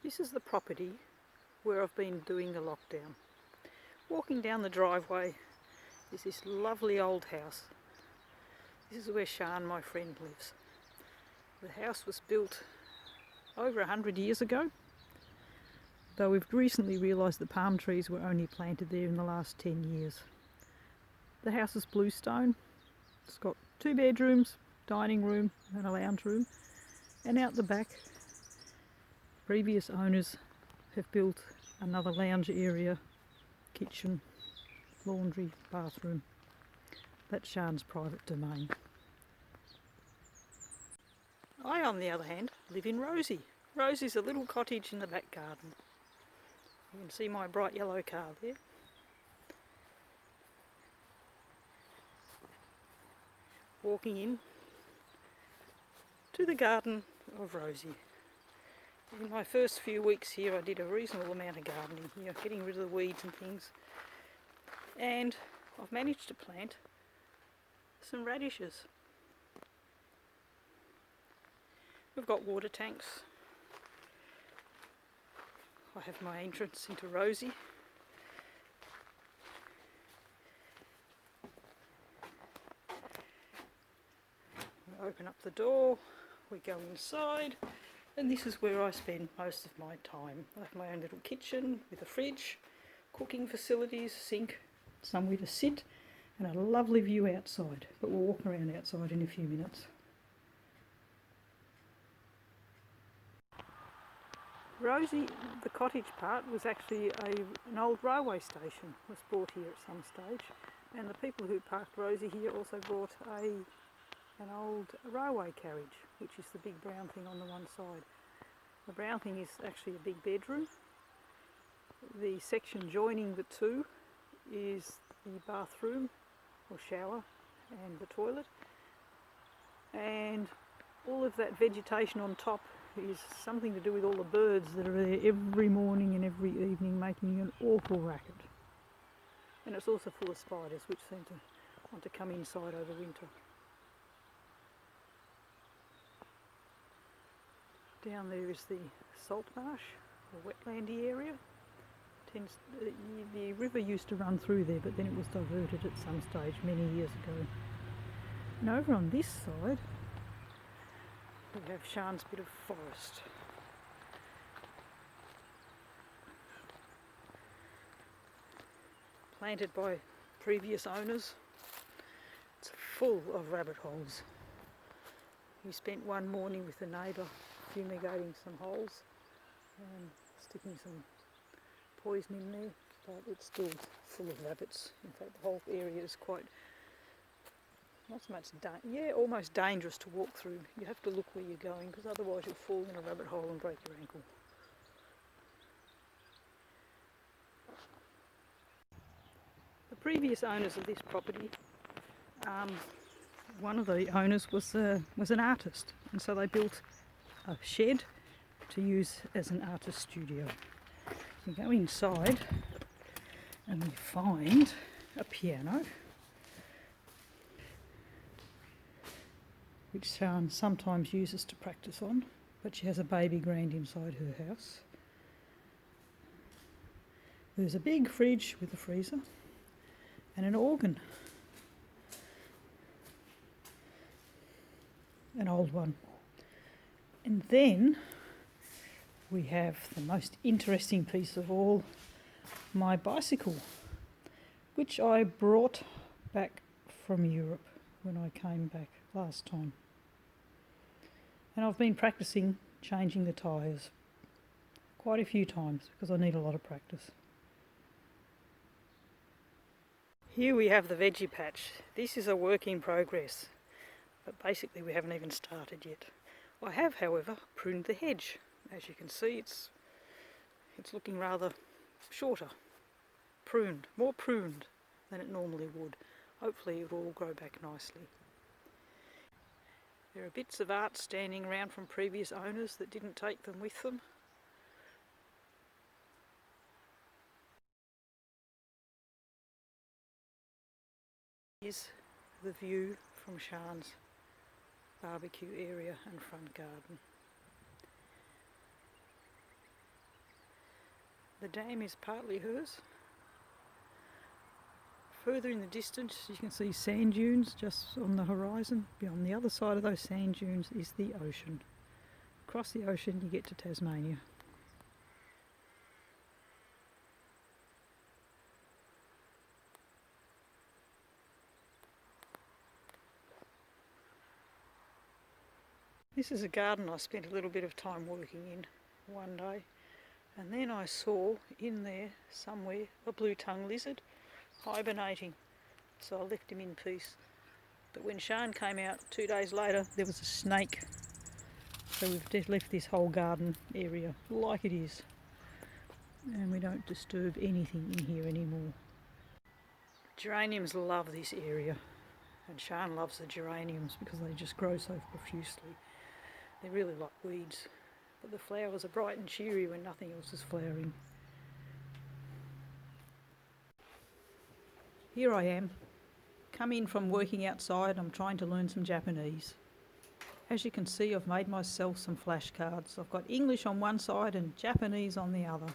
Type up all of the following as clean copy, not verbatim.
This is the property where I've been doing the lockdown. Walking down the driveway is this lovely old house. This is where Sian, my friend, lives. The house was built over 100 years ago, though we've recently realised the palm trees were only planted there in the last 10 years. The house is bluestone. It's got 2 bedrooms, dining room and a lounge room, and out the back previous owners have built another lounge area, kitchen, laundry, bathroom. That's Sian's private domain. I, on the other hand, live in Rosie. Rosie's a little cottage in the back garden. You can see my bright yellow car there. Walking in to the garden of Rosie. In my first few weeks here I did a reasonable amount of gardening here, getting rid of the weeds and things, and I've managed to plant some radishes. We've got water tanks. I have my entrance into Rosie. We open up the door, we go inside, and this is where I spend most of my time. I have my own little kitchen with a fridge, cooking facilities, sink, somewhere to sit, and a lovely view outside. But we'll walk around outside in a few minutes. Rosie, the cottage part, was actually an old railway station, was brought here at some stage, and the people who parked Rosie here also brought an old railway carriage, which is the big brown thing on the one side. The brown thing is actually a big bedroom. The section joining the two is the bathroom or shower and the toilet, and all of that vegetation on top is something to do with all the birds that are there every morning and every evening making an awful racket. And it's also full of spiders which seem to want to come inside over winter. Down there is the salt marsh, or wetlandy area. The river used to run through there, but then it was diverted at some stage many years ago. And over on this side we have Sian's bit of forest. Planted by previous owners. It's full of rabbit holes. We spent one morning with the neighbour fumigating some holes and sticking some poison in there, but it's still full of rabbits. In fact, the whole area is quite, not so much, almost dangerous to walk through. You have to look where you're going, because otherwise you'll fall in a rabbit hole and break your ankle. The previous owners of this property, one of the owners was an artist, and so they built a shed to use as an artist studio. We go inside and we find a piano, which Sian sometimes uses to practice on, but she has a baby grand inside her house. There's a big fridge with a freezer and an organ, an old one. And then we have the most interesting piece of all, my bicycle, which I brought back from Europe when I came back last time. And I've been practicing changing the tyres quite a few times because I need a lot of practice. Here we have the veggie patch. This is a work in progress, but basically we haven't even started yet. I have, however, pruned the hedge. As you can see, it's looking rather shorter, more pruned than it normally would. Hopefully it will all grow back nicely. There are bits of art standing around from previous owners that didn't take them with them. Here's the view from Sian's barbecue area and front garden. The dam is partly hers. Further in the distance you can see sand dunes just on the horizon. Beyond the other side of those sand dunes is the ocean. Across the ocean you get to Tasmania. This is a garden I spent a little bit of time working in one day, and then I saw in there somewhere a blue-tongued lizard hibernating, so I left him in peace. But when Sian came out 2 days later, there was a snake. So we've just left this whole garden area like it is, and we don't disturb anything in here anymore. Geraniums love this area, and Sian loves the geraniums because they just grow so profusely. They're really like weeds, but the flowers are bright and cheery when nothing else is flowering. Here I am, come in from working outside. I'm trying to learn some Japanese. As you can see, I've made myself some flashcards. I've got English on one side and Japanese on the other.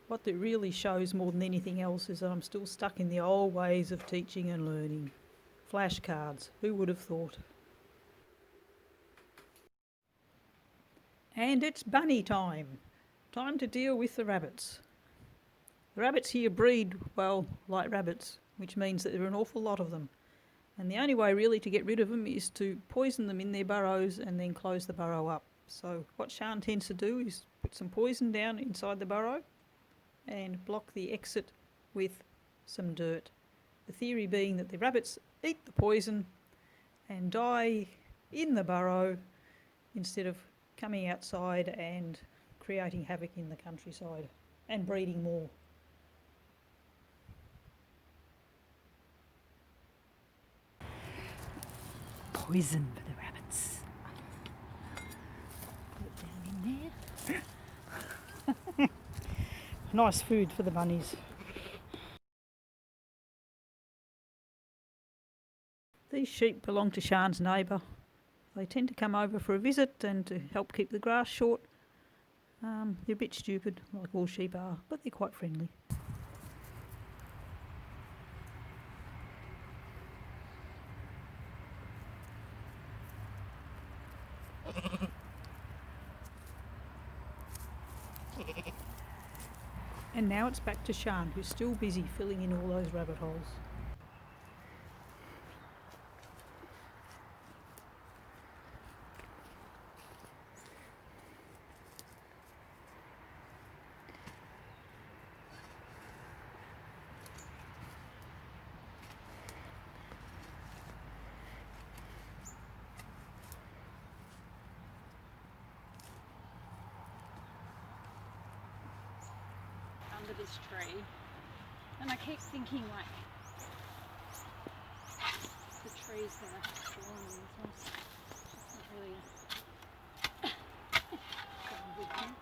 What it really shows more than anything else is that I'm still stuck in the old ways of teaching and learning. Flashcards, who would have thought? And it's bunny time. Time to deal with the rabbits. The rabbits here breed, well, like rabbits, which means that there are an awful lot of them. And the only way really to get rid of them is to poison them in their burrows and then close the burrow up. So what Sian tends to do is put some poison down inside the burrow and block the exit with some dirt. The theory being that the rabbits eat the poison and die in the burrow instead of coming outside and creating havoc in the countryside and breeding more. Poison for the rabbits. Put it down in there. Nice food for the bunnies. These sheep belong to Sian's neighbour. They tend to come over for a visit and to help keep the grass short. They're a bit stupid, like all sheep are, but they're quite friendly. And now it's back to Sian, who's still busy filling in all those rabbit holes. Under this tree, and I keep thinking like the tree's gonna fall on themselves. It's not really a good thing.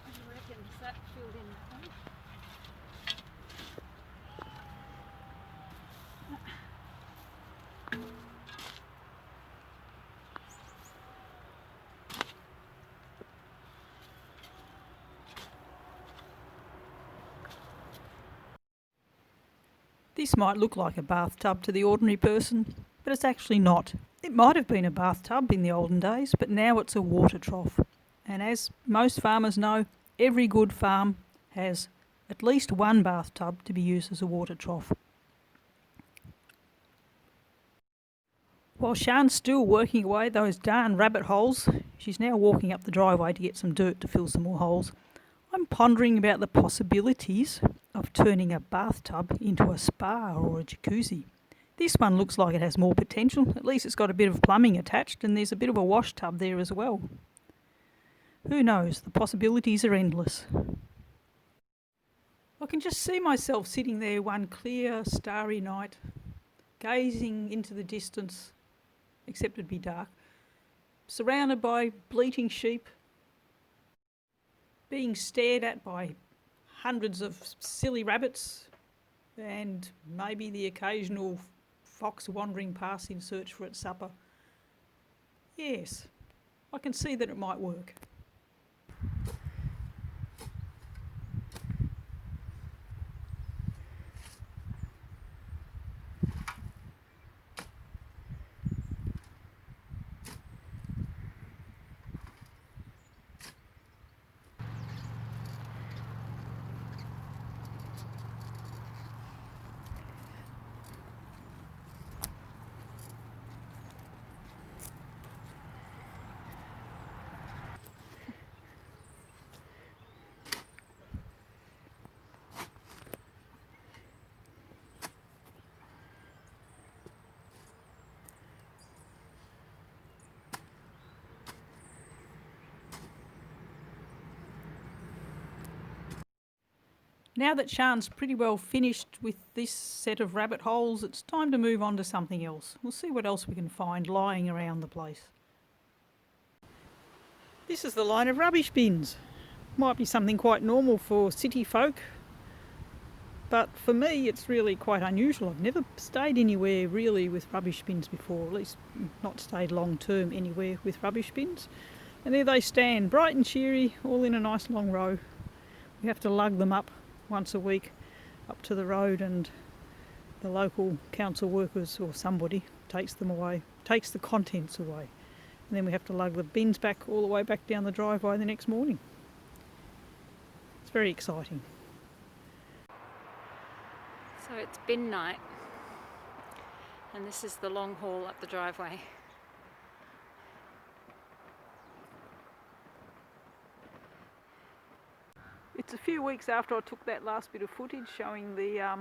What do you reckon? Is that filled in that one? This might look like a bathtub to the ordinary person, but it's actually not. It might have been a bathtub in the olden days, but now it's a water trough. And as most farmers know, every good farm has at least one bathtub to be used as a water trough. While Sian's still working away those darn rabbit holes, she's now walking up the driveway to get some dirt to fill some more holes. I'm pondering about the possibilities of turning a bathtub into a spa or a jacuzzi. This one looks like it has more potential. At least it's got a bit of plumbing attached and there's a bit of a wash tub there as well. Who knows? The possibilities are endless. I can just see myself sitting there one clear, starry night, gazing into the distance, except it'd be dark, surrounded by bleating sheep, being stared at by hundreds of silly rabbits and maybe the occasional fox wandering past in search for its supper. Yes, I can see that it might work. Now that Sian's pretty well finished with this set of rabbit holes, it's time to move on to something else. We'll see what else we can find lying around the place. This is the line of rubbish bins. Might be something quite normal for city folk, but for me it's really quite unusual. I've never stayed anywhere really with rubbish bins before, at least not stayed long term anywhere with rubbish bins. And there they stand, bright and cheery, all in a nice long row. We have to lug them up once a week up to the road, and the local council workers or somebody takes them away, takes the contents away, and then we have to lug the bins back all the way back down the driveway the next morning. It's very exciting. So it's bin night, and this is the long haul up the driveway. It's a few weeks after I took that last bit of footage showing the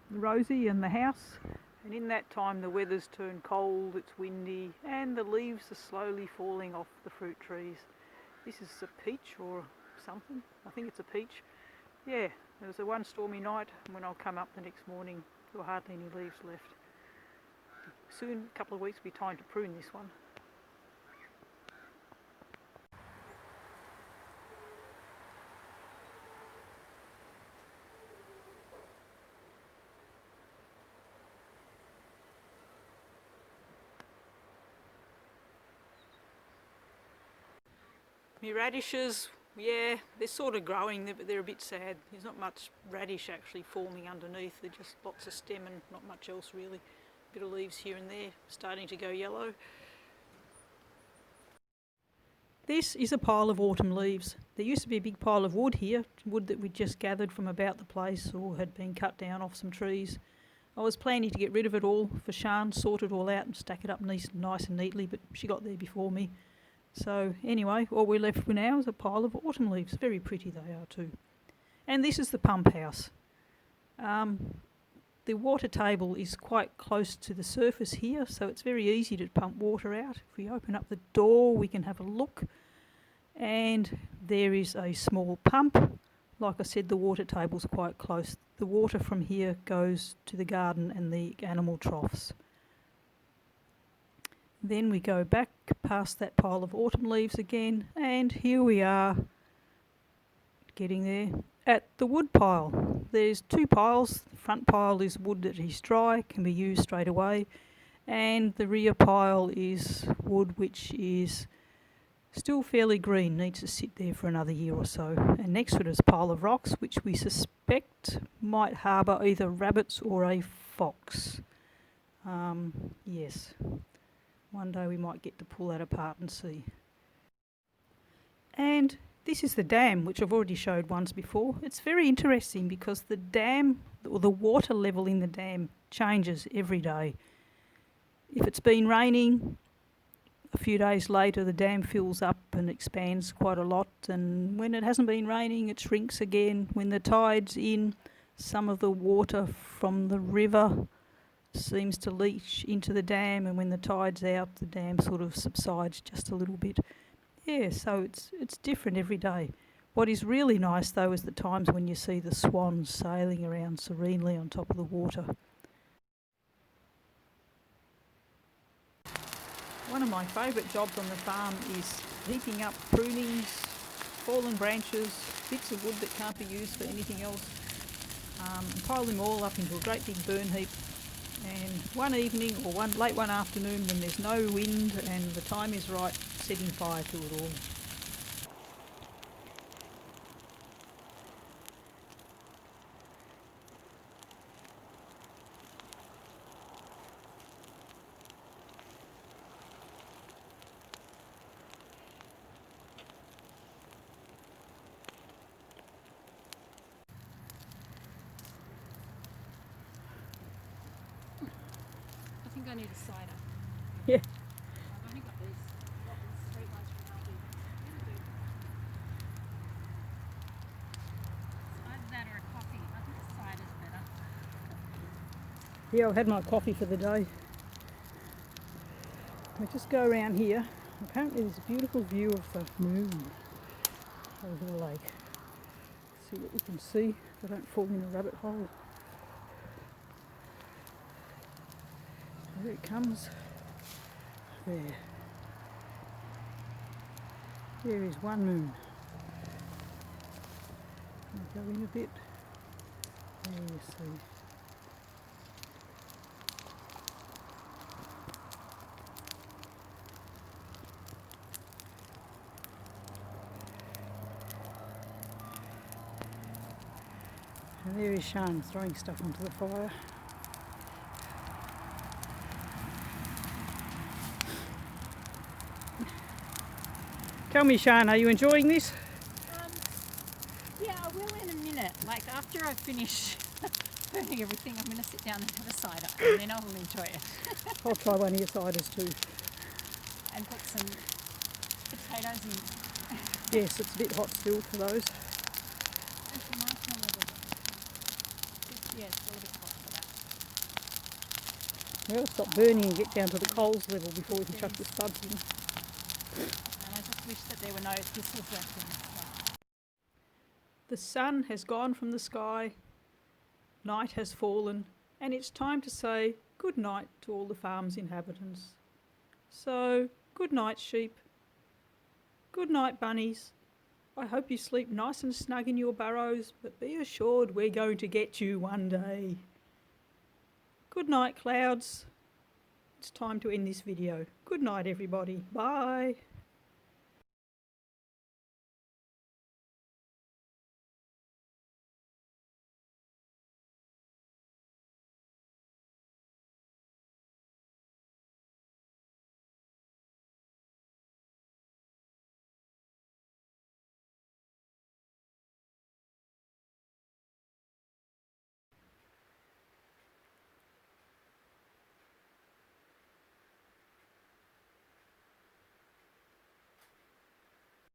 Rosie and the house, and in that time the weather's turned cold, it's windy, and the leaves are slowly falling off the fruit trees. This is a peach or something, I think it's a peach. Yeah, there was a one stormy night, and when I'll come up the next morning there were hardly any leaves left. Soon, a couple of weeks, will be time to prune this one. My radishes, yeah, they're sort of growing, but they're a bit sad. There's not much radish actually forming underneath. They're just lots of stem and not much else really. A bit of leaves here and there, starting to go yellow. This is a pile of autumn leaves. There used to be a big pile of wood here, wood that we'd just gathered from about the place or had been cut down off some trees. I was planning to get rid of it all for Sian, sort it all out and stack it up nice and neatly, but she got there before me. So anyway, all we're left with now is a pile of autumn leaves. Very pretty they are too. And this is the pump house. The water table is quite close to the surface here, so it's very easy to pump water out. If we open up the door, we can have a look. And there is a small pump. Like I said, the water table's quite close. The water from here goes to the garden and the animal troughs. Then we go back past that pile of autumn leaves again, and here we are, getting there, at the wood pile. There's two piles. The front pile is wood that is dry, can be used straight away, and the rear pile is wood which is still fairly green, needs to sit there for another year or so. And next to it is a pile of rocks which we suspect might harbour either rabbits or a fox. Yes. One day we might get to pull that apart and see. And this is the dam, which I've already showed once before. It's very interesting because the dam, or the water level in the dam, changes every day. If it's been raining, a few days later the dam fills up and expands quite a lot, and when it hasn't been raining it shrinks again. When the tide's in, some of the water from the river seems to leach into the dam, and when the tide's out the dam sort of subsides just a little bit. Yeah, so it's different every day. What is really nice though is the times when you see the swans sailing around serenely on top of the water. One of my favourite jobs on the farm is heaping up prunings, fallen branches, bits of wood that can't be used for anything else, and pile them all up into a great big burn heap. And one evening or late one afternoon when there's no wind and the time is right, setting fire to it all. I think I need a cider. Yeah. I've only got these sweet ones from Aldi. It's either that or a coffee. I think a cider's better. Yeah, I've had my coffee for the day. We just go around here. Apparently there's a beautiful view of the moon over the lake. See what we can see so I don't fall in a rabbit hole. There it comes. There. There is one moon. I'll go in a bit. There you see. And there is Sian throwing stuff onto the fire. Tell me, Sian, are you enjoying this? Yeah, I will in a minute. Like after I finish burning everything, I'm going to sit down and have a cider, and then I will enjoy it. I'll try one of your ciders too. And put some potatoes in. Yes, it's a bit hot still for those. It's a nice one, little bit. Yeah, it's a little bit hot for that. Well, stop burning and get down to the coals level before we can chuck the spuds in. And I just wish that there were no thistles left in this. The sun has gone from the sky, night has fallen, and it's time to say good night to all the farm's inhabitants. So, good night, sheep. Good night, bunnies. I hope you sleep nice and snug in your burrows, but be assured we're going to get you one day. Good night, clouds. It's time to end this video. Good night, everybody. Bye.